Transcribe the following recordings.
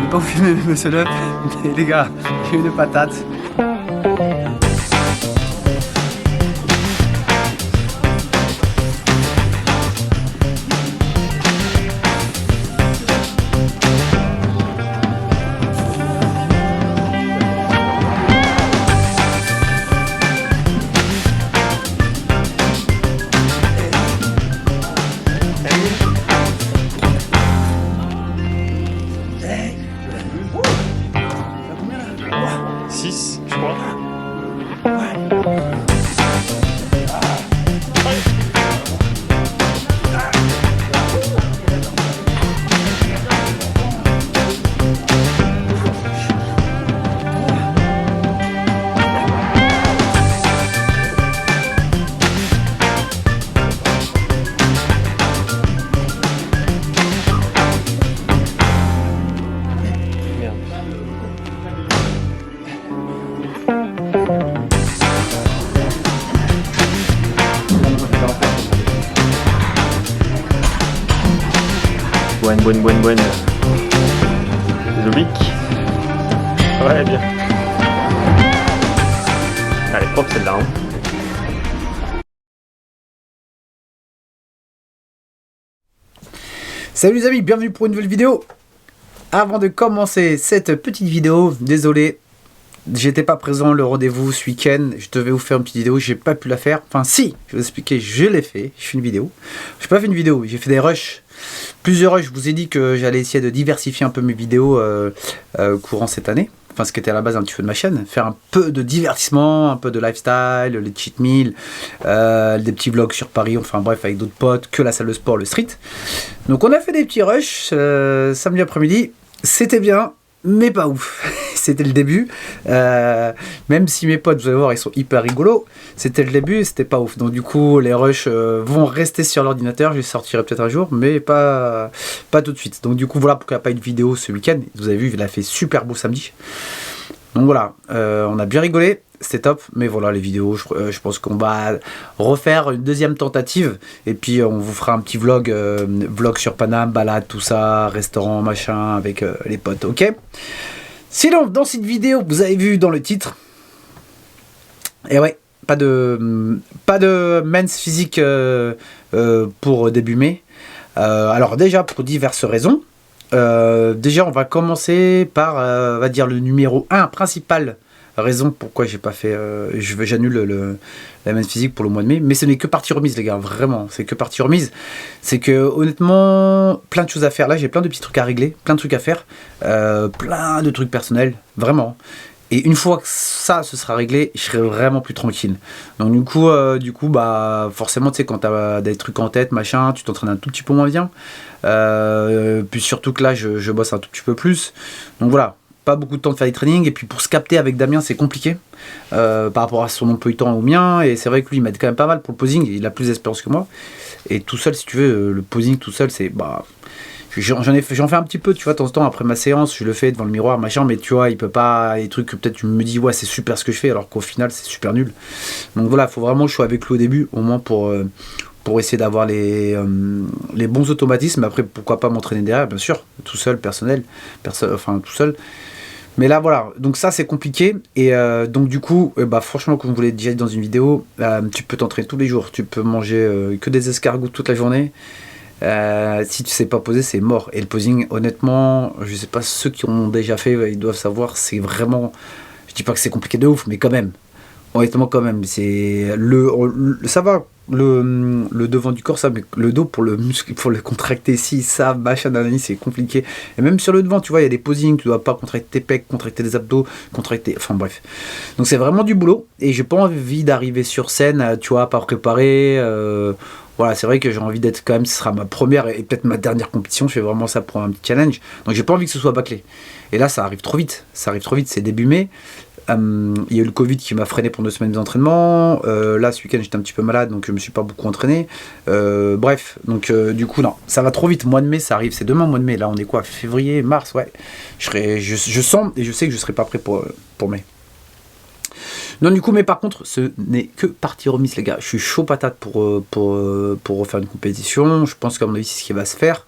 vais pas vous filmer mes muscle-up, mais les gars, j'ai une patate. Je crois. Bonne. Zobic. Ouais, bien. Elle est propre celle-là. Salut les amis, bienvenue pour une nouvelle vidéo. Avant de commencer cette petite vidéo, désolé, j'étais pas présent le rendez-vous ce week-end. Je devais vous faire une petite vidéo, j'ai pas pu la faire. Enfin si, je vais vous expliquer, je l'ai fait. Je fais une vidéo. J'ai pas fait une vidéo, j'ai fait des rushs. Plusieurs rushs, je vous ai dit que j'allais essayer de diversifier un peu mes vidéos courant cette année. Enfin, ce qui était à la base un petit peu de ma chaîne. Faire un peu de divertissement, un peu de lifestyle, les cheat meals, des petits vlogs sur Paris, enfin bref, avec d'autres potes, que la salle de sport, le street. Donc on a fait des petits rushs samedi après-midi. C'était bien, mais pas ouf. C'était le début. Même si mes potes, vous allez voir, ils sont hyper rigolos. C'était le début, c'était pas ouf. Donc du coup, les rushs vont rester sur l'ordinateur. Je les sortirai peut-être un jour, mais pas tout de suite. Donc du coup, voilà pourquoi il n'y a pas eu de vidéo ce week-end. Vous avez vu, il a fait super beau samedi. Donc voilà, on a bien rigolé. C'était top, mais voilà les vidéos, je pense qu'on va refaire une deuxième tentative et puis on vous fera un petit vlog sur Paname, balade, tout ça, restaurant, machin, avec les potes, ok? Sinon, dans cette vidéo, vous avez vu dans le titre, et ouais, pas de men's physique pour début mai. Alors déjà, pour diverses raisons. Déjà, on va commencer par, on va dire, le numéro 1 principal. Raison pourquoi j'ai pas fait j'annule la men's physique pour le mois de mai, mais ce n'est que partie remise les gars, vraiment c'est que partie remise. C'est que honnêtement plein de choses à faire, là j'ai plein de petits trucs à régler, plein de trucs à faire, plein de trucs personnels, vraiment. Et une fois que ça se sera réglé, je serai vraiment plus tranquille. Donc du coup bah forcément tu sais quand t'as des trucs en tête machin, tu t'entraînes un tout petit peu moins bien, puis surtout que là je bosse un tout petit peu plus, donc voilà. Pas beaucoup de temps de faire des trainings, et puis pour se capter avec Damien c'est compliqué par rapport à son emploi du temps au mien, et c'est vrai que lui il m'aide quand même pas mal pour le posing, il a plus d'expérience que moi, et tout seul si tu veux le posing tout seul c'est bah j'en fais un petit peu tu vois de temps en temps après ma séance, je le fais devant le miroir machin, mais tu vois il peut pas, les trucs que peut-être tu me dis ouais c'est super ce que je fais alors qu'au final c'est super nul. Donc voilà, faut vraiment que je sois avec lui au début au moins pour essayer d'avoir les bons automatismes. Après pourquoi pas m'entraîner derrière bien sûr, tout seul, enfin tout seul. Mais là voilà, donc ça c'est compliqué, et donc du coup, bah franchement comme je vous l'ai déjà dit dans une vidéo, tu peux t'entraîner tous les jours, tu peux manger que des escargots toute la journée, si tu sais pas poser c'est mort. Et le posing honnêtement, je sais pas, ceux qui ont déjà fait, ils doivent savoir, c'est vraiment, je dis pas que c'est compliqué de ouf, mais quand même, honnêtement quand même, c'est ça va. Le devant du corps ça, mais le dos pour le muscle, pour le contracter ici, ça machin d'analyse c'est compliqué. Et même sur le devant tu vois il y a des posings, tu dois pas contracter tes pecs, contracter des abdos, enfin bref, donc c'est vraiment du boulot, et j'ai pas envie d'arriver sur scène tu vois pas préparé. Voilà, c'est vrai que j'ai envie d'être quand même, ce sera ma première et peut-être ma dernière compétition, je fais vraiment ça pour un petit challenge, donc j'ai pas envie que ce soit bâclé, et là ça arrive trop vite, c'est début mai. Il y a eu le Covid qui m'a freiné pour 2 semaines d'entraînement. Là ce week-end j'étais un petit peu malade, donc je me suis pas beaucoup entraîné. Bref, donc du coup non, ça va trop vite. Mois de mai ça arrive, c'est demain mois de mai. Là on est quoi, février, mars, ouais. Je sens et je sais que je serai pas prêt pour mai. Non, du coup, mais par contre, ce n'est que partie remise, les gars. Je suis chaud patate pour refaire une compétition. Je pense qu'à mon avis, c'est ce qui va se faire.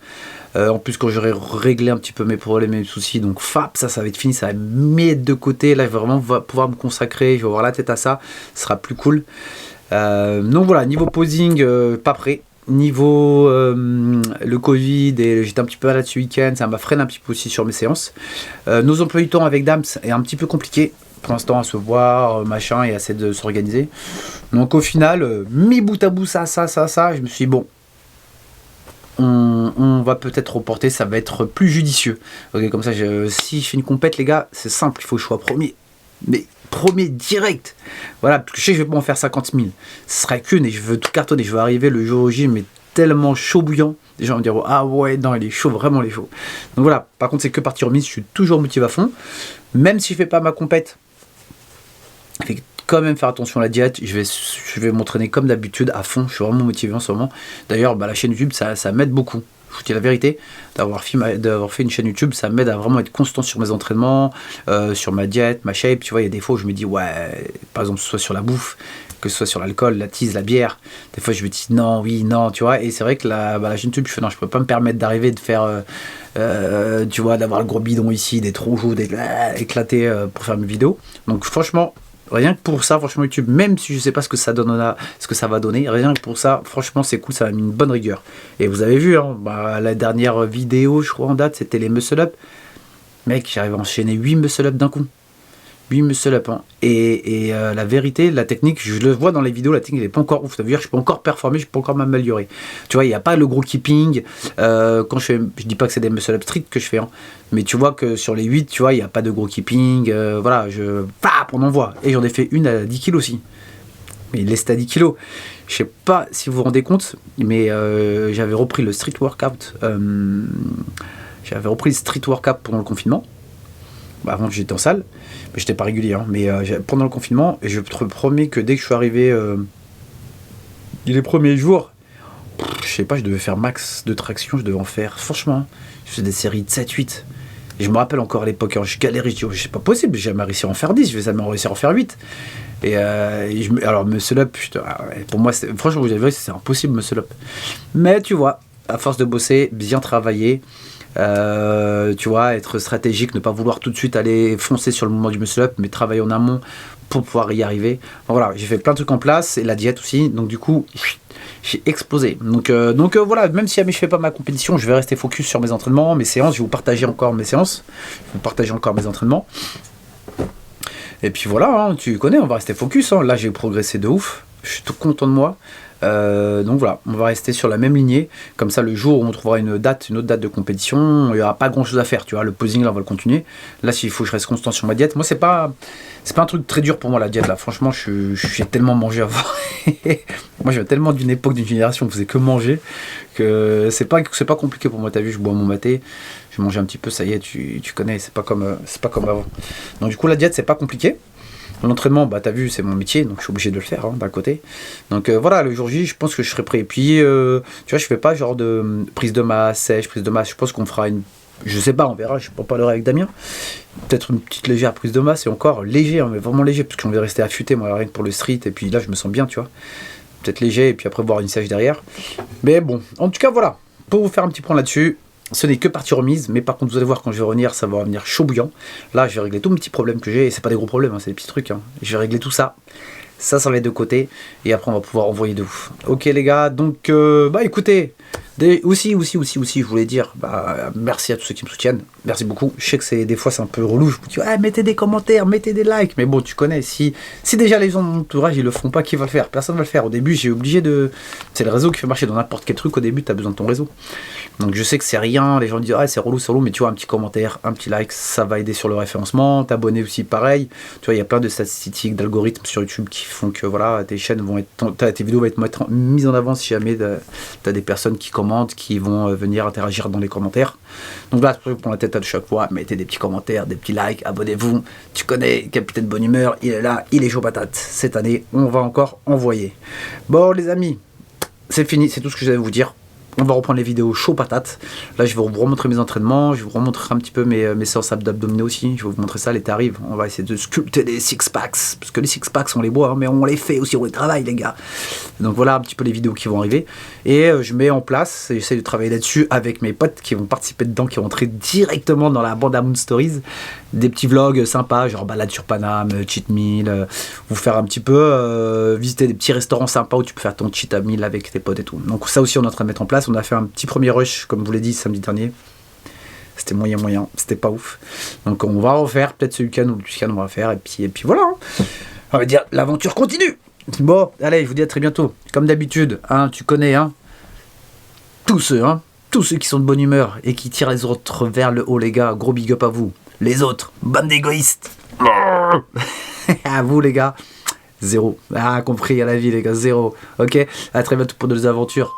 En plus, quand j'aurai réglé un petit peu mes problèmes et mes soucis, donc FAP, ça va être fini, ça va me mettre de côté. Là, je vais vraiment pouvoir me consacrer, je vais avoir la tête à ça, ce sera plus cool. Donc voilà, niveau posing, pas prêt. Niveau le Covid, et j'étais un petit peu malade ce week-end, ça m'a freiné un petit peu aussi sur mes séances. Nos emplois du temps avec Dams est un petit peu compliqué pour l'instant à se voir, machin, et à essayer de s'organiser. Donc au final, mis bout à bout ça, je me suis dit, bon, on va peut-être reporter, ça va être plus judicieux. Ok, comme ça, si je fais une compète, les gars, c'est simple, il faut que je sois premier. Mais premier direct. Voilà, parce que je sais que je vais pas en faire 50 000. Ce serait qu'une et je veux tout cartonner. Je veux arriver le jour J, mais tellement chaud bouillant. Les gens vont dire, ah ouais, non, il est chaud, vraiment, il est chaud. Donc voilà, par contre, c'est que partie remise, je suis toujours motivé à fond. Même si je fais pas ma compète, je vais quand même faire attention à la diète. Je vais m'entraîner comme d'habitude à fond. Je suis vraiment motivé en ce moment. D'ailleurs, la chaîne YouTube, ça m'aide beaucoup. Je vous dis la vérité, d'avoir fait une chaîne YouTube, ça m'aide à vraiment être constant sur mes entraînements, sur ma diète, ma shape. Tu vois, il y a des fois où je me dis, ouais, par exemple, soit sur la bouffe, que ce soit sur l'alcool, la tease, la bière. Des fois, je me dis non, oui, non, tu vois. Et c'est vrai que la chaîne YouTube, je fais non, je peux pas me permettre d'arriver de faire, tu vois, d'avoir le gros bidon ici, d'être rouge, d'être éclaté pour faire mes vidéos. Donc, franchement, rien que pour ça, franchement, YouTube, même si je sais pas ce que ça donnera, ce que ça va donner, rien que pour ça, franchement, c'est cool, ça m'a mis une bonne rigueur. Et vous avez vu, hein, la dernière vidéo, je crois, en date, c'était les muscle-up. Mec, j'arrive à enchaîner 8 muscle-up d'un coup. 8 muscle-up. Hein. Et la vérité, la technique, je le vois dans les vidéos, la technique n'est pas encore ouf. Ça veut dire que je peux encore performer, je peux encore m'améliorer. Tu vois, il n'y a pas le gros keeping. Quand je dis pas que c'est des muscle-up strict que je fais, hein, mais tu vois que sur les 8, tu vois, il n'y a pas de gros keeping. Voilà, on envoie. Et j'en ai fait une à 10 kg aussi. Mais il laisse à 10 kg. Je sais pas si vous vous rendez compte, mais j'avais repris le street workout. Pendant le confinement. Avant que j'étais en salle, mais j'étais pas régulier, hein, mais pendant le confinement, et je te promets que dès que je suis arrivé les premiers jours, je sais pas, je devais faire max de traction, je devais en faire, franchement, je faisais des séries de 7-8, et je me rappelle encore à l'époque, hein, je galérais, je dis, oh, c'est pas possible, j'ai jamais réussi à en faire 10, je vais jamais réussir à en faire 8, alors muscle up, pour moi, franchement, vous avez vu, c'est impossible muscle up, mais tu vois, à force de bosser, bien travailler, tu vois, être stratégique, ne pas vouloir tout de suite aller foncer sur le mouvement du muscle up, mais travailler en amont pour pouvoir y arriver. Donc voilà, j'ai fait plein de trucs en place, et la diète aussi, donc du coup, j'ai explosé. Donc voilà, même si jamais je fais pas ma compétition, je vais rester focus sur mes entraînements, mes séances, je vais vous partager encore mes séances, je vais vous partager encore mes entraînements. Et puis voilà, hein, tu connais, on va rester focus, hein. Là j'ai progressé de ouf, je suis tout content de moi. Donc voilà, on va rester sur la même lignée. Comme ça, le jour où on trouvera une autre date de compétition, il n'y aura pas grand chose à faire. Tu vois, le posing là, on va le continuer. Là, s'il faut que je reste constant sur ma diète, moi, c'est pas un truc très dur pour moi la diète là. Franchement, j'ai tellement mangé avant. Moi, je viens tellement d'une époque, d'une génération où on faisait que manger que c'est pas compliqué pour moi. T'as vu, je bois mon maté, je mange un petit peu, ça y est, tu connais. C'est pas comme avant. Donc du coup, la diète, c'est pas compliqué. L'entraînement, t'as vu, c'est mon métier, donc je suis obligé de le faire, hein, d'un côté. Donc voilà, le jour J, je pense que je serai prêt. Et puis, tu vois, je fais pas genre de prise de masse sèche, prise de masse. Je pense qu'on fera une. Je sais pas, on verra, je peux en parler avec Damien. Peut-être une petite légère prise de masse, et encore léger, hein, mais vraiment léger, parce qu'on va rester affûté, moi, rien que pour le street. Et puis là, je me sens bien, tu vois. Peut-être léger, et puis après, boire une sèche derrière. Mais bon, en tout cas, voilà. Pour vous faire un petit point là-dessus. Ce n'est que partie remise, mais par contre vous allez voir quand je vais revenir, ça va revenir chaud bouillant. Là je vais régler tous mes petits problèmes que j'ai, et c'est pas des gros problèmes, hein, c'est des petits trucs. Hein. Je vais régler tout ça, ça va être de côté, et après on va pouvoir envoyer de ouf. Ok les gars, donc écoutez, aussi, je voulais dire, merci à tous ceux qui me soutiennent, merci beaucoup. Je sais que des fois c'est un peu relou, je vous dis, mettez des commentaires, mettez des likes, mais bon tu connais, si déjà les gens de mon entourage ils le feront pas, qui va le faire? Personne va le faire. Au début j'ai obligé c'est le réseau qui fait marcher dans n'importe quel truc, au début tu as besoin de ton réseau. Donc je sais que c'est rien, les gens disent c'est relou, mais tu vois, un petit commentaire, un petit like, ça va aider sur le référencement, t'abonner aussi pareil. Tu vois, il y a plein de statistiques, d'algorithmes sur YouTube qui font que voilà, tes chaînes vont tes vidéos vont être mises en avant si jamais t'as des personnes qui commentent, qui vont venir interagir dans les commentaires. Donc là, c'est pour la tête à chaque fois, mettez des petits commentaires, des petits likes, abonnez-vous. Tu connais Capitaine Bonne Humeur, il est là, il est chaud patate. Cette année, on va encore envoyer. Bon les amis, c'est fini, c'est tout ce que j'avais à vous dire. On va reprendre les vidéos chaud patate. Là, je vais vous remontrer mes entraînements. Je vais vous remontrer un petit peu mes séances d'abdominaux aussi. Je vais vous montrer ça. L'été arrive. On va essayer de sculpter des six-packs. Parce que les six-packs, on les voit, hein, mais on les fait aussi, on les travaille, les gars. Donc voilà un petit peu les vidéos qui vont arriver. Et je mets en place, j'essaie de travailler là-dessus avec mes potes qui vont participer dedans, qui vont entrer directement dans la bande à Moon Stories. Des petits vlogs sympas, genre balade sur Paname, cheat meal. Vous faire un petit peu visiter des petits restaurants sympas où tu peux faire ton cheat meal avec tes potes et tout. Donc ça aussi, on est en train de mettre en place. On a fait un petit premier rush, comme je vous l'ai dit, samedi dernier. C'était moyen, c'était pas ouf. Donc on va refaire, peut-être ce week-end ou le week-end on va faire, et puis voilà. Hein. On va dire, l'aventure continue. Bon, allez, je vous dis à très bientôt. Comme d'habitude, hein, tu connais, hein, tous ceux qui sont de bonne humeur et qui tirent les autres vers le haut, les gars, gros big up à vous. Les autres, bande d'égoïstes. À vous, les gars, zéro. Ah, compris à la vie, les gars, zéro. Ok, à très bientôt pour de nouvelles aventures.